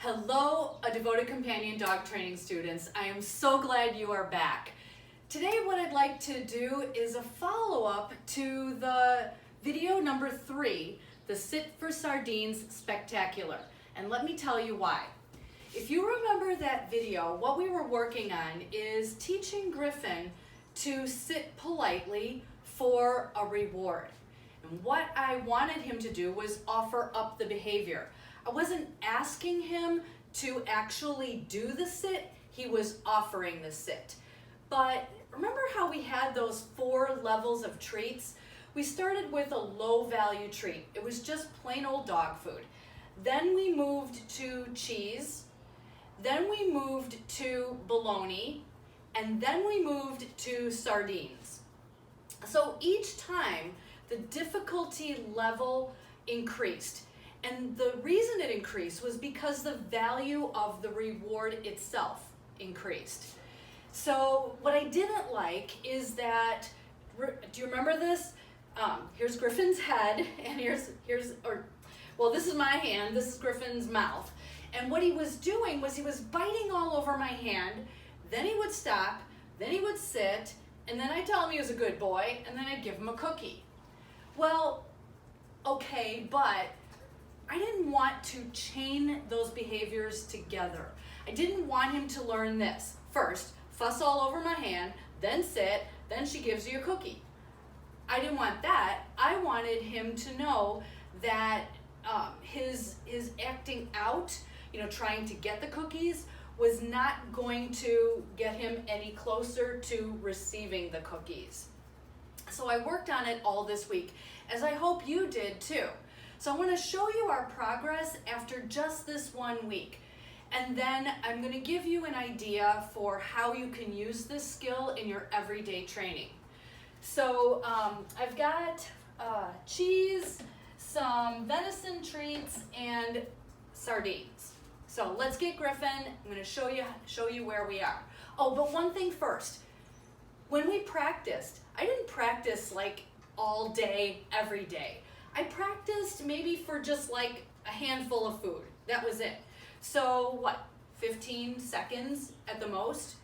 Hello, a devoted companion dog training students. I am so glad you are back. Today what I'd like to do is a follow-up to the video number 3, the Sit for Sardines Spectacular. And let me tell you why. If you remember that video, what we were working on is teaching Griffin to sit politely for a reward. And what I wanted him to do was offer up the behavior. I wasn't asking him to actually do the sit, he was offering the sit. But remember how we had those 4 levels of treats? We started with a low value treat. It was just plain old dog food. Then we moved to cheese, then we moved to bologna, and then we moved to sardines. So each time the difficulty level increased. And the reason it increased was because the value of the reward itself increased. So what I didn't like is that, do you remember this? Here's Griffin's head, and this is my hand, this is Griffin's mouth. And what he was doing was he was biting all over my hand, then he would stop, then he would sit, and then I'd tell him he was a good boy, and then I'd give him a cookie. Well, okay, but I didn't want to chain those behaviors together. I didn't want him to learn this. First, fuss all over my hand, then sit, then she gives you a cookie. I didn't want that. I wanted him to know that his acting out, trying to get the cookies, was not going to get him any closer to receiving the cookies. So I worked on it all this week, as I hope you did too. So I want to show you our progress after just this 1 week. And then I'm going to give you an idea for how you can use this skill in your everyday training. So I've got cheese, some venison treats, and sardines. So let's get Griffin. I'm going to show you where we are. Oh, but one thing first. When we practiced, I didn't practice like all day, every day. I practiced maybe for just like a handful of food. That was it. So what, 15 seconds at the most,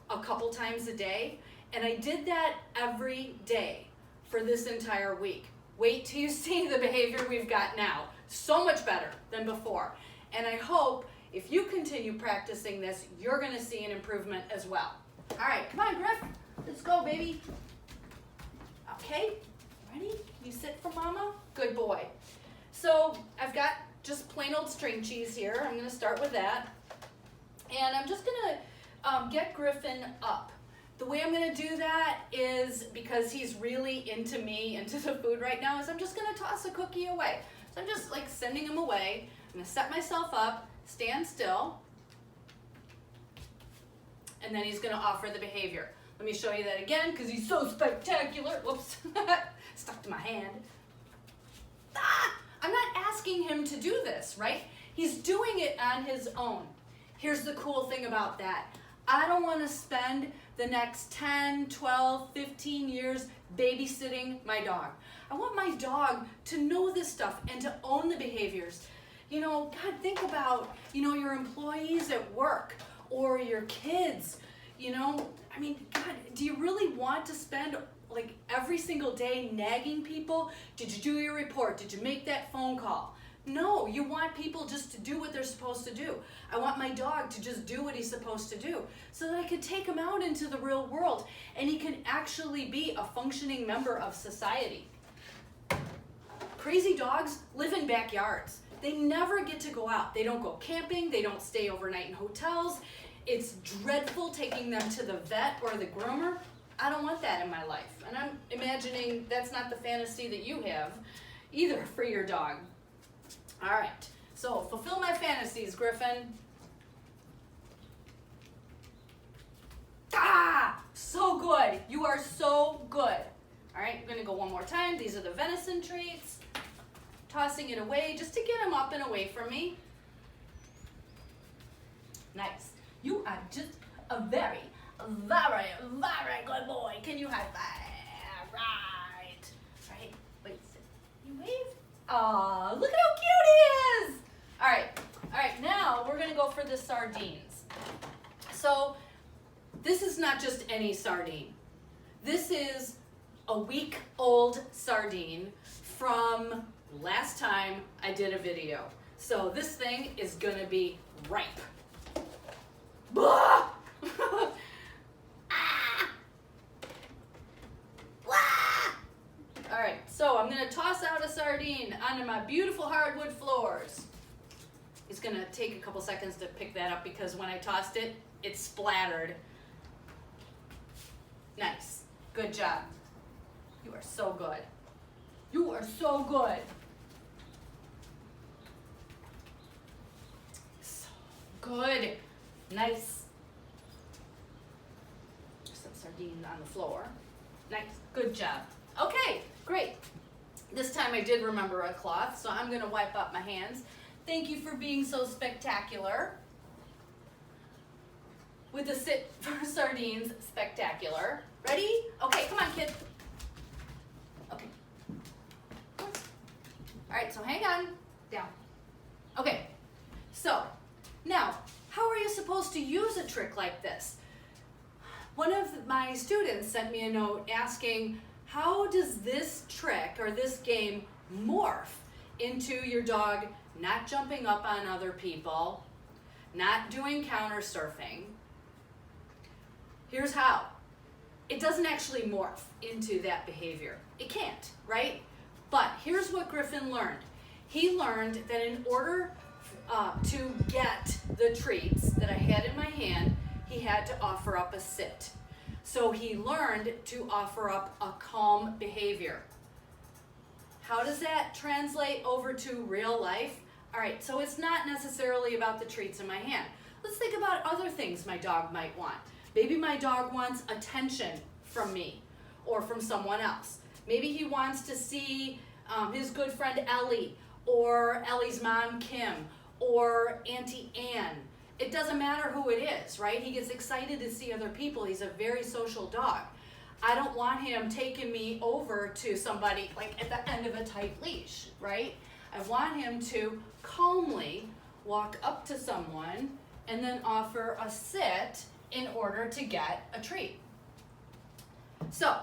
a couple times a day? And I did that every day for this entire week. Wait till you see the behavior we've got now. So much better than before. And I hope if you continue practicing this, you're gonna see an improvement as well. All right, come on, Griff. Let's go, baby. Okay, ready? You sit for mama? Good boy. So I've got just plain old string cheese here. I'm gonna start with that. And I'm just gonna get Griffin up. The way I'm gonna do that is, because he's really into me, into the food right now, is I'm just gonna toss a cookie away. So I'm just like sending him away. I'm gonna set myself up, stand still, and then he's gonna offer the behavior. Let me show you that again, because he's so spectacular. Whoops, stuck to my hand. I'm not asking him to do this, right? He's doing it on his own. Here's the cool thing about that. I don't want to spend the next 10, 12, 15 years babysitting my dog. I want my dog to know this stuff and to own the behaviors. God, think about, your employees at work or your kids. God, do you really want to spend like every single day nagging people? Did you do your report? Did you make that phone call? No, you want people just to do what they're supposed to do. I want my dog to just do what he's supposed to do so that I could take him out into the real world and he can actually be a functioning member of society. Crazy dogs live in backyards. They never get to go out. They don't go camping. They don't stay overnight in hotels. It's dreadful taking them to the vet or the groomer. I don't want that in my life. And I'm imagining that's not the fantasy that you have either for your dog. All right, so fulfill my fantasies, Griffin. So good. You are so good. All right, I'm gonna go one more time. These are the venison treats. Tossing it away just to get him up and away from me. Nice. You are just a very, very, very good boy. Can you high five? Right. Wait, you wave? Aw, look at how cute he is. All right, now we're gonna gonna go for the sardines. So this is not just any sardine. This is a week-old sardine from last time I did a video. So this thing is gonna be ripe. Blah! Ah! Blah! All right, so I'm gonna toss out a sardine onto my beautiful hardwood floors. It's gonna take a couple seconds to pick that up because when I tossed it, it splattered. Nice, good job. You are so good. You are so good. So good. Nice. Some sardines on the floor. Nice, good job. Okay, great. This time I did remember a cloth, so I'm gonna wipe up my hands. Thank you for being so spectacular. With the Sit for Sardines Spectacular. Ready? Okay, come on, kid. Okay. All right, so hang on. Down. Okay, so now, how are you supposed to use a trick like this? One of my students sent me a note asking, how does this trick or this game morph into your dog not jumping up on other people, not doing counter surfing? Here's how. It doesn't actually morph into that behavior. It can't, right? But here's what Griffin learned. He learned that in order to get the treats that I had in my hand, he had to offer up a sit. So he learned to offer up a calm behavior. How does that translate over to real life? All right, so it's not necessarily about the treats in my hand. Let's think about other things my dog might want. Maybe my dog wants attention from me or from someone else. Maybe he wants to see his good friend Ellie or Ellie's mom Kim or Auntie Ann. It doesn't matter who it is, right? He gets excited to see other people. He's a very social dog. I don't want him taking me over to somebody like at the end of a tight leash, right? I want him to calmly walk up to someone and then offer a sit in order to get a treat. So,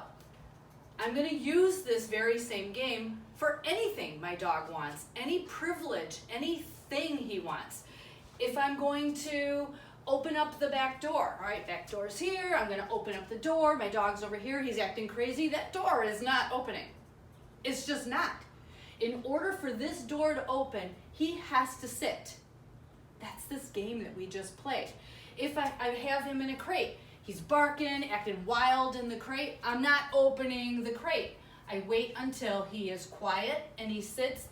I'm gonna use this very same game for anything my dog wants, any privilege, anything he wants. If I'm going to open up the back door, all right, back door's here, I'm gonna open up the door, my dog's over here, he's acting crazy, that door is not opening. It's just not. In order for this door to open, he has to sit. That's this game that we just played. If I have him in a crate, he's barking, acting wild in the crate, I'm not opening the crate. I wait until he is quiet and he sits,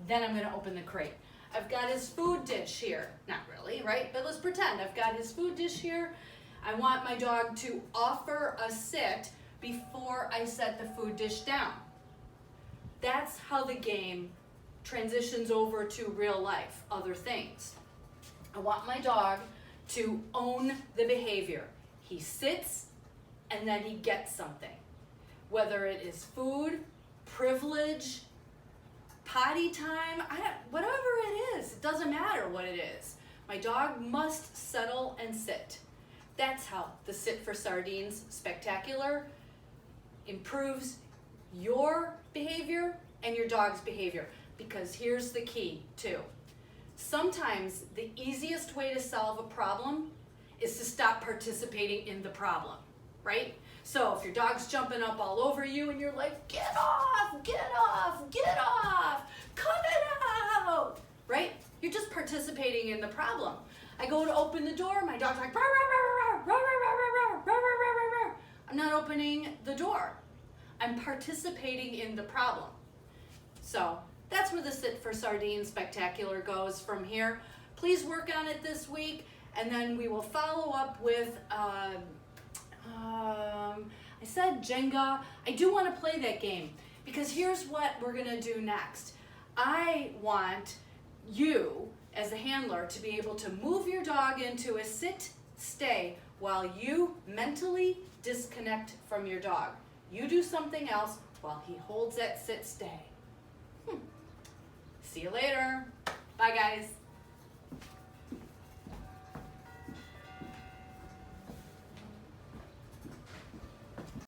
then I'm gonna open the crate. I've got his food dish here. Not really, right? But let's pretend I've got his food dish here. I want my dog to offer a sit before I set the food dish down. That's how the game transitions over to real life, other things. I want my dog to own the behavior. He sits and then he gets something. Whether it is food, privilege, potty time, whatever it is, it doesn't matter what it is. My dog must settle and sit. That's how the Sit for Sardines Spectacular improves your behavior and your dog's behavior. Because here's the key too. Sometimes the easiest way to solve a problem is to stop participating in the problem, right? So if your dog's jumping up all over you and you're like, get off, get off, get off, cut it out, right? You're just participating in the problem. I go to open the door, my dog's like, rah, rah, rah, rah, rah, rah, rah, rah, rah, rah, rah, rah. I'm not opening the door. I'm participating in the problem. So that's where the Sit for Sardines Spectacular goes from here. Please work on it this week, and then we will follow up with, I said Jenga. I do want to play that game because here's what we're going to do next. I want you, as a handler, to be able to move your dog into a sit-stay while you mentally disconnect from your dog. You do something else while he holds that sit-stay. See you later. Bye, guys.